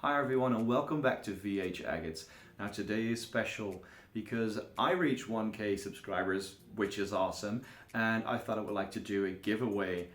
Hi everyone and welcome back to VH Agates. Now today is special because I reached 1K subscribers, which is awesome, and I thought I would like to do a giveaway.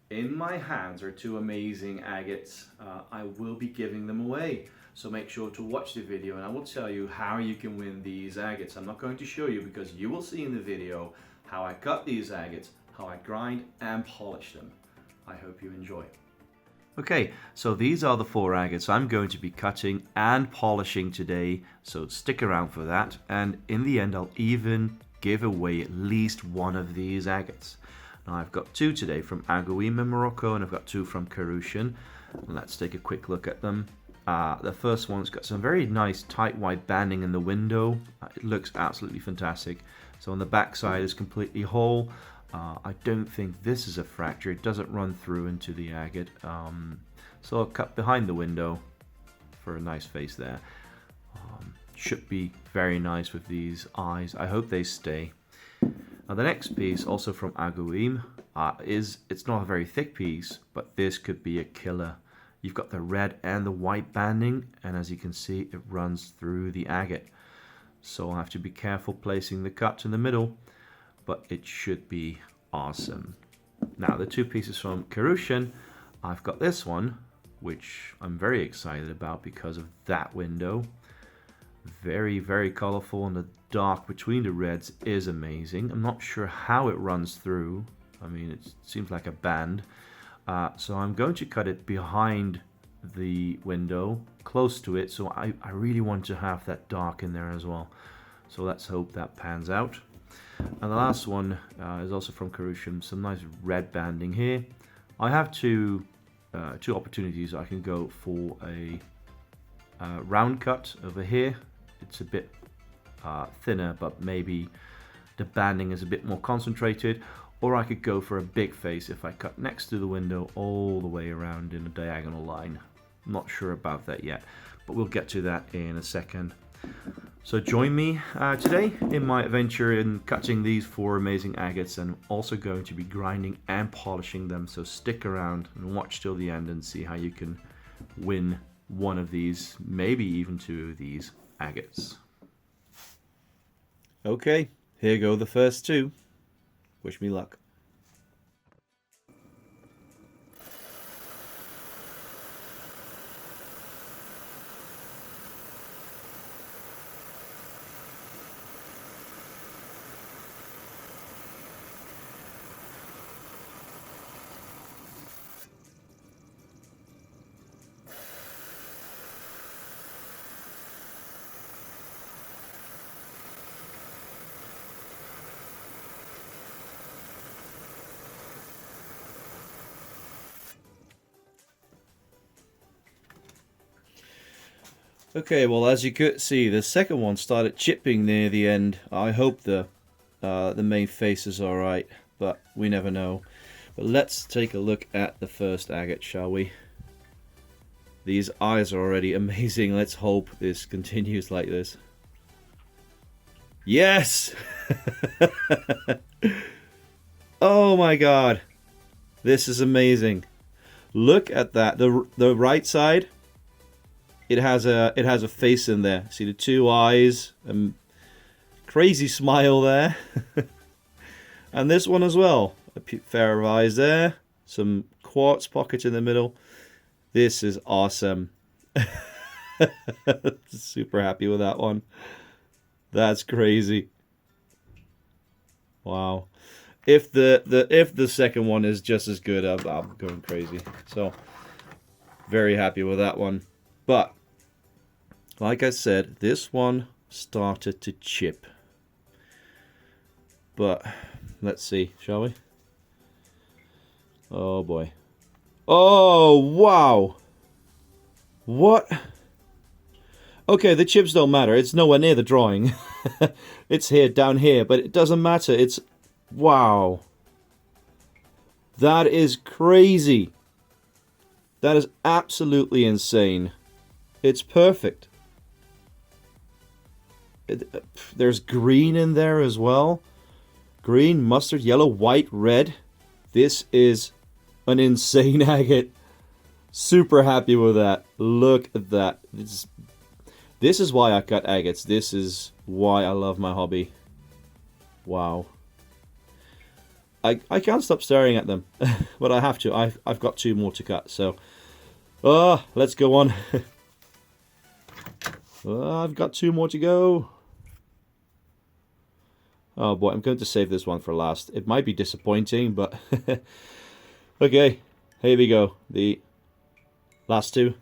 In my hands are two amazing agates. I will be giving them away, so make sure to watch the video and I will tell you how you can win these agates. I'm not going to show you because you will see in the video how I cut these agates, how I grind and polish them. I hope you enjoy. Okay, so these are the four agates I'm going to be cutting and polishing today, so stick around for that, and in the end I'll even give away at least one of these agates. Now I've got two today from Agates in Morocco and I've got two from Coarse. Let's take a quick look at them. The first one's got some very nice tight white banding in the window. It looks absolutely fantastic. So on the back side is completely whole. I don't think this is a fracture. It doesn't run through into the agate. So I'll cut behind the window for a nice face there. Should be very nice with these eyes. I hope they stay. Now the next piece, also from Agates, it's not a very thick piece, but this could be a killer. You've got the red and the white banding, and as you can see, it runs through the agate. So I'll have to be careful placing the cut in the middle, but it should be awesome. Now the two pieces from Coarse, I've got this one, which I'm very excited about because of that window. Very, very colorful, and the dark between the reds is amazing. I'm not sure how it runs through. I mean, it seems like a band. So I'm going to cut it behind the window, close to it, so I really want to have that dark in there as well. So let's hope that pans out. And the last one is also from Coarse, some nice red banding here. I have two opportunities. I can go for a round cut over here. It's a bit thinner, but maybe the banding is a bit more concentrated. Or I could go for a big face if I cut next to the window all the way around in a diagonal line. Not sure about that yet, but we'll get to that in a second. So join me today in my adventure in cutting these four amazing agates, and I'm also going to be grinding and polishing them, so stick around and watch till the end and see how you can win one of these, maybe even two of these agates. Okay, here go the first two. Wish me luck. Okay, well, as you could see, the second one started chipping near the end. I hope the main face is alright, but we never know. But let's take a look at the first agate, shall we? These eyes are already amazing. Let's hope this continues like this. Yes! Oh my god. This is amazing. Look at that. The right side, it has a face in there. See the two eyes, crazy smile there. And this one as well, a pair of eyes there, some quartz pocket in the middle. This is awesome. Super happy with that one. That's crazy. Wow. If the second one is just as good, I'm going crazy. So very happy with that one. But like I said, this one started to chip. But let's see, shall we? Oh boy. Oh wow. What? Okay, the chips don't matter. It's nowhere near the drawing. It's here, down here, but it doesn't matter. It's wow. That is crazy. That is absolutely insane. It's perfect. There's green in there as well. Green, mustard, yellow, white, red. This is an insane agate. Super happy with that. Look at that. This is why I cut agates. This is why I love my hobby. Wow. I can't stop staring at them, but I have to. I've got 2 more to cut, so let's go on. I've got 2 more to go. Oh boy, I'm going to save this one for last. It might be disappointing, but okay, here we go. The last 2.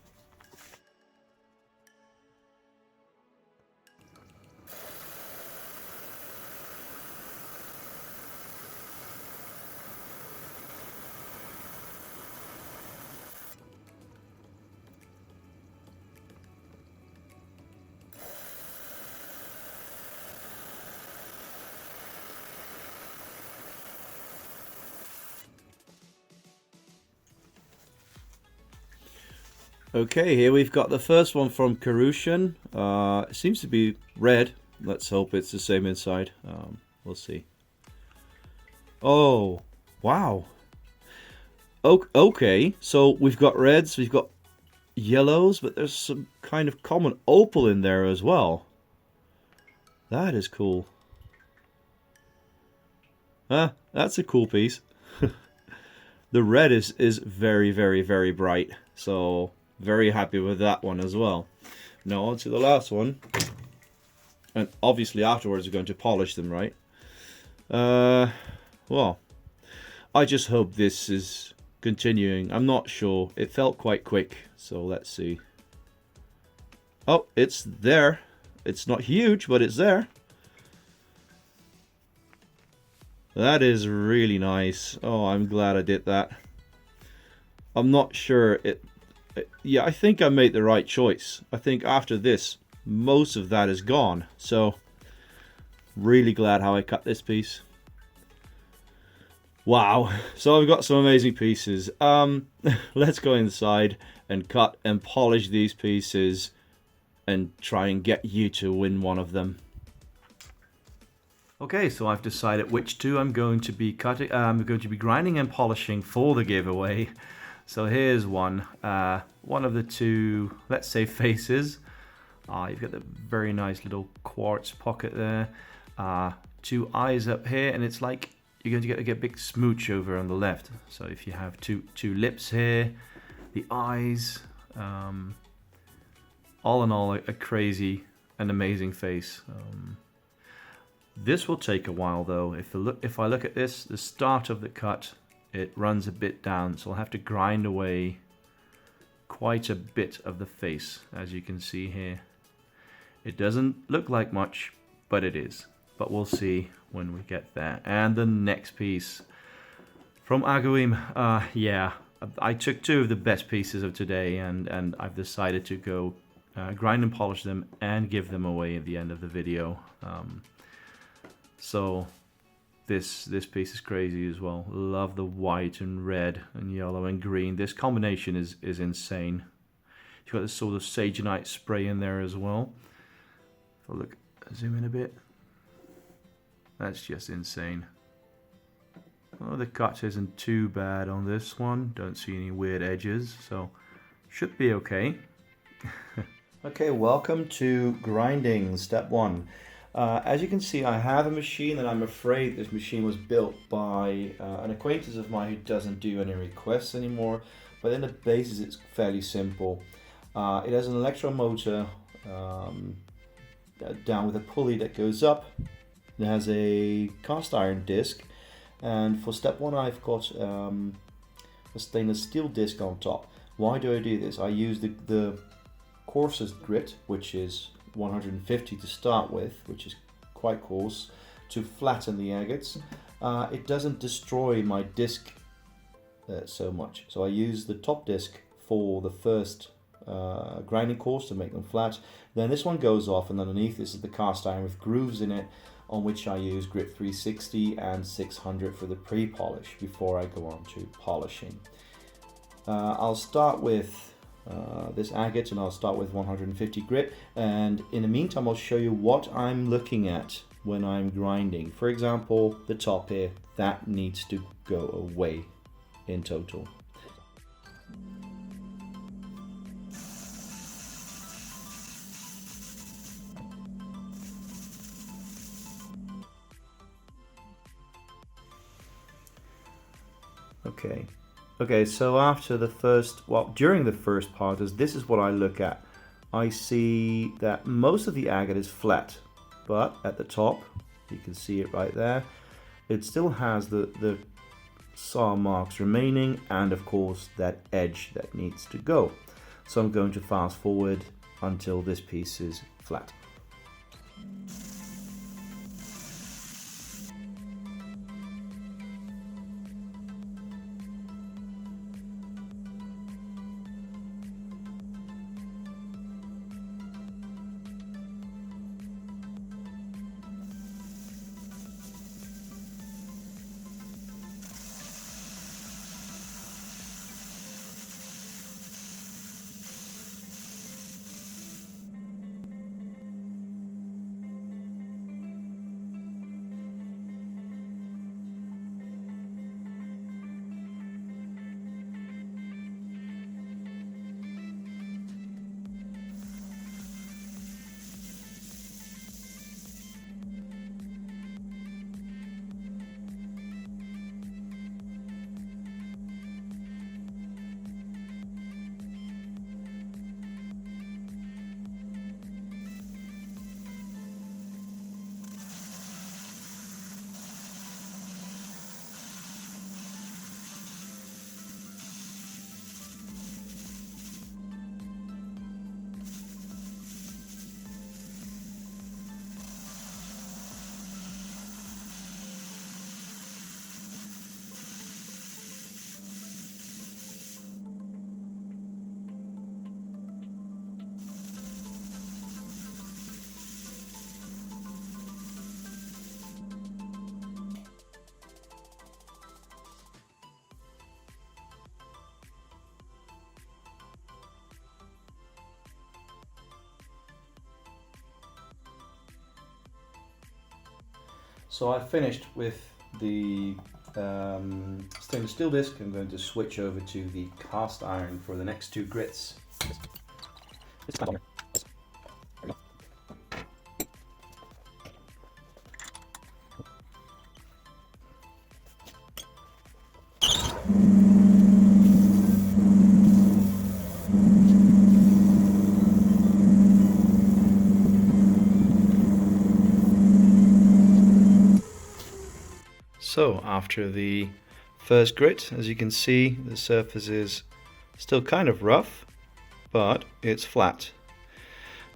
Okay, here we've got the first one from Coarse. It seems to be red. Let's hope it's the same inside. We'll see. Oh, wow. Okay, so we've got reds, we've got yellows, but there's some kind of common opal in there as well. That is cool. That's a cool piece. The red is very, very, very bright, so very happy with that one as well. Now on to the last one, and obviously afterwards we're going to polish them, right? Well, I just hope this is continuing. I'm not sure. It felt quite quick, so let's see. Oh, it's there. It's not huge, but it's there. That is really nice. Oh, I'm glad I did that. I'm not sure yeah, I think I made the right choice. I think after this, most of that is gone. So, really glad how I cut this piece. Wow. So I've got some amazing pieces. Let's go inside and cut and polish these pieces and try and get you to win one of them. Okay, so I've decided which 2 I'm going to be cutting. I'm going to be grinding and polishing for the giveaway. So here's one. One of the 2, let's say, faces. You've got the very nice little quartz pocket there. 2 eyes up here, and it's like you're going to get a big smooch over on the left. So if you have two lips here, the eyes, all in all, a crazy and amazing face. This will take a while though. If I look at this, the start of the cut, it runs a bit down, so I'll have to grind away quite a bit of the face, as you can see here. It doesn't look like much, but it is. But we'll see when we get there. And the next piece from Agouim. Yeah, I took 2 of the best pieces of today, and I've decided to go grind and polish them and give them away at the end of the video. So this piece is crazy as well. Love the white and red and yellow and green. This combination is insane. You've got this sort of sagenite spray in there as well. If I look, zoom in a bit. That's just insane. Oh, the cut isn't too bad on this one. Don't see any weird edges, so should be okay. Okay, welcome to grinding, step 1. As you can see, I have a machine, and I'm afraid this machine was built by an acquaintance of mine who doesn't do any requests anymore, but in the basis it's fairly simple. It has an electromotor down with a pulley that goes up. It has a cast iron disc, and for step 1 I've got a stainless steel disc on top. Why do I do this? I use the coarsest grit, which is 150 to start with, which is quite coarse, to flatten the agates. It doesn't destroy my disc so much, so I use the top disc for the first grinding course to make them flat. Then this one goes off, and underneath this is the cast iron with grooves in it, on which I use grit 360 and 600 for the pre-polish before I go on to polishing. I'll start with this agate, and I'll start with 150 grit, and in the meantime I'll show you what I'm looking at when I'm grinding. For example, the top here, that needs to go away in total. Okay. Okay, so after the first, well, during the first part, this is what I look at. I see that most of the agate is flat, but at the top, you can see it right there, it still has the saw marks remaining, and of course that edge that needs to go. So I'm going to fast forward until this piece is flat. So I finished with the stainless steel disc. I'm going to switch over to the cast iron for the next two grits. So after the first grit, as you can see, the surface is still kind of rough, but it's flat.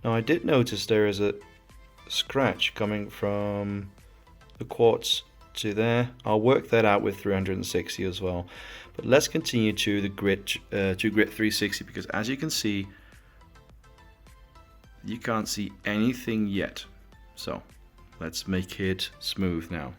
Now I did notice there is a scratch coming from the quartz to there. I'll work that out with 360 as well. But let's continue to the grit, to grit 360, because as you can see, you can't see anything yet. So let's make it smooth now.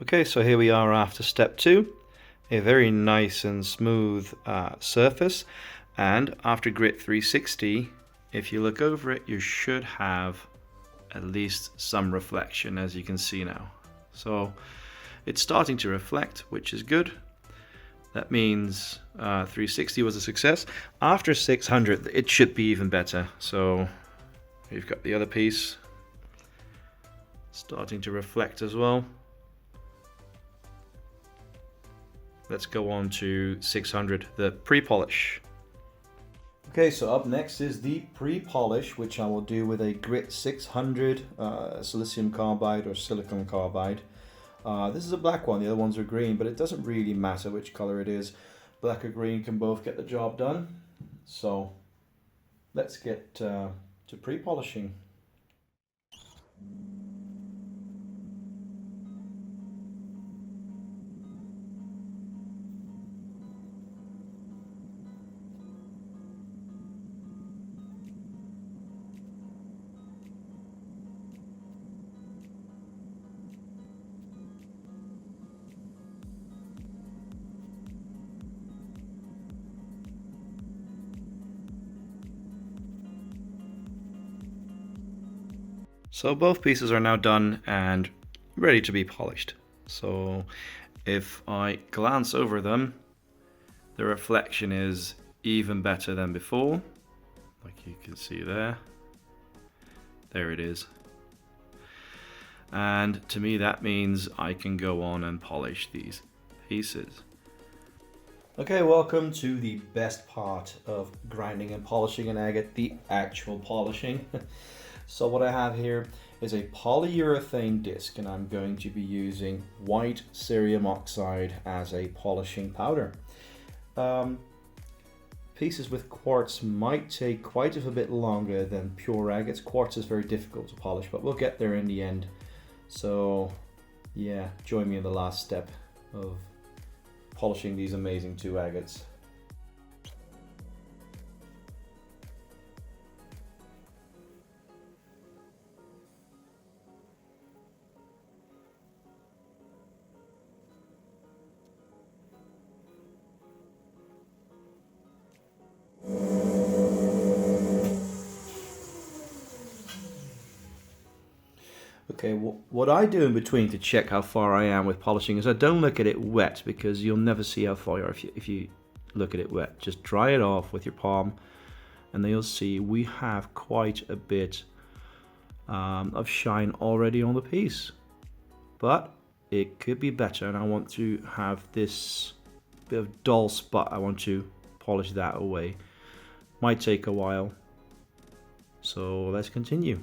Okay, so here we are after step 2. A very nice and smooth surface, and after grit 360, if you look over it, you should have at least some reflection, as you can see now. So it's starting to reflect, which is good. That means 360 was a success. After 600, it should be even better. So we've got the other piece starting to reflect as well. Let's go on to 600, the pre-polish. Okay, so up next is the pre-polish, which I will do with a grit 600 silicium carbide or silicon carbide. This is a black one, the other ones are green, but it doesn't really matter which color it is. Black or green can both get the job done. So let's get to pre-polishing. So both pieces are now done and ready to be polished. So if I glance over them, the reflection is even better than before, like you can see there. There it is. And to me that means I can go on and polish these pieces. Okay, welcome to the best part of grinding and polishing an agate, the actual polishing. So what I have here is a polyurethane disc, and I'm going to be using white cerium oxide as a polishing powder. Pieces with quartz might take quite a bit longer than pure agates. Quartz is very difficult to polish, but we'll get there in the end. So yeah, join me in the last step of polishing these amazing 2 agates. Okay, what I do in between to check how far I am with polishing is I don't look at it wet, because you'll never see how far you are if you look at it wet. Just dry it off with your palm and then you'll see we have quite a bit of shine already on the piece. But it could be better, and I want to have this bit of dull spot. I want to polish that away. Might take a while. So let's continue.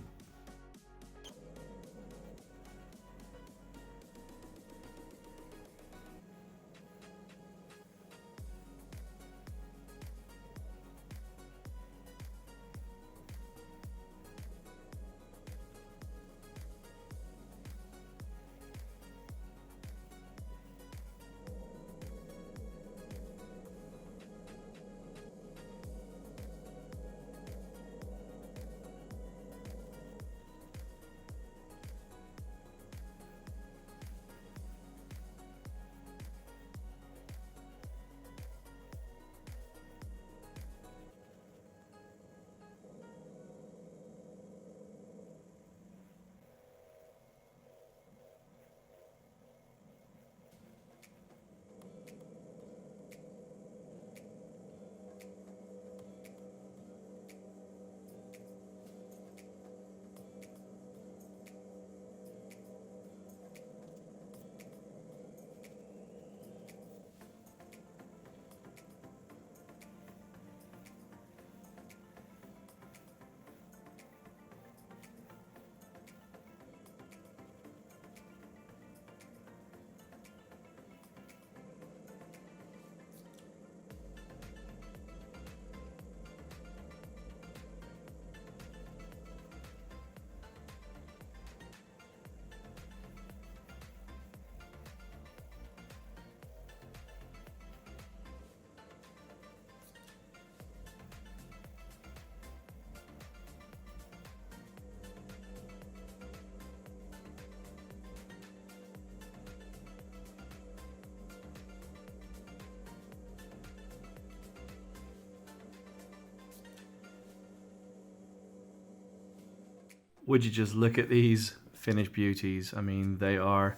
would you just look at these finished beauties? I mean, they are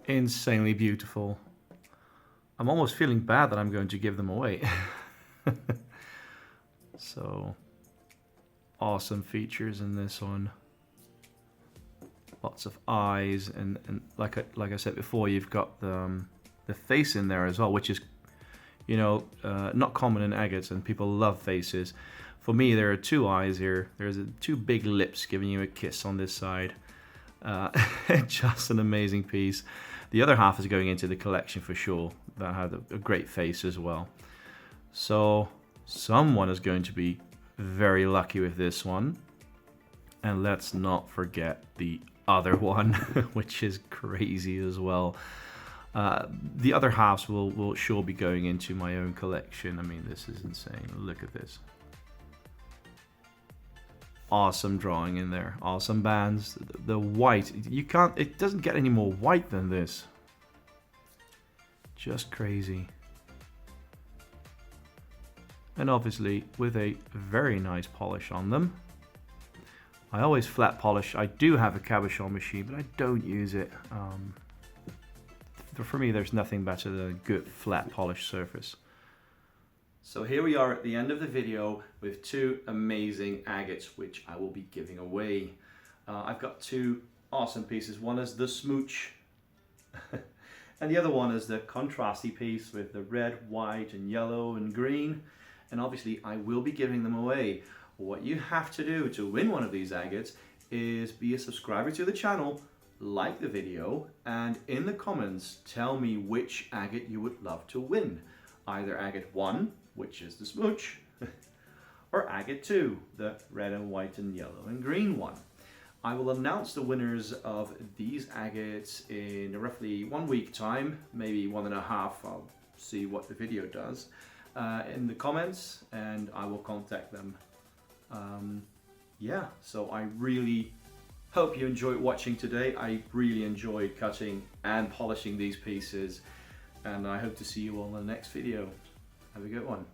insanely beautiful. I'm almost feeling bad that I'm going to give them away. So, awesome features in this one. Lots of eyes, and like I said before, you've got the face in there as well, which is, you know, not common in agates, and people love faces. For me, there are two eyes here. There's two big lips giving you a kiss on this side. Just an amazing piece. The other half is going into the collection for sure. That had a great face as well. So someone is going to be very lucky with this one. And let's not forget the other one, which is crazy as well. The other halves will sure be going into my own collection. I mean, this is insane. Look at this. Awesome drawing in there. Awesome bands. The white, it doesn't get any more white than this. Just crazy. And obviously with a very nice polish on them. I always flat polish. I do have a cabochon machine, but I don't use it. For me, there's nothing better than a good flat polished surface. So here we are at the end of the video with two amazing agates, which I will be giving away. I've got two awesome pieces. One is the smooch, and the other one is the contrasty piece with the red, white, and yellow, and green. And obviously I will be giving them away. What you have to do to win one of these agates is be a subscriber to the channel, like the video, and in the comments tell me which agate you would love to win. Either agate 1, which is the smooch, or agate 2, the red and white and yellow and green one. I will announce the winners of these agates in roughly 1 week time, maybe 1.5. I'll see what the video does in the comments, and I will contact them. Yeah, so I really hope you enjoyed watching today. I really enjoyed cutting and polishing these pieces, and I hope to see you all in the next video. Have a good one.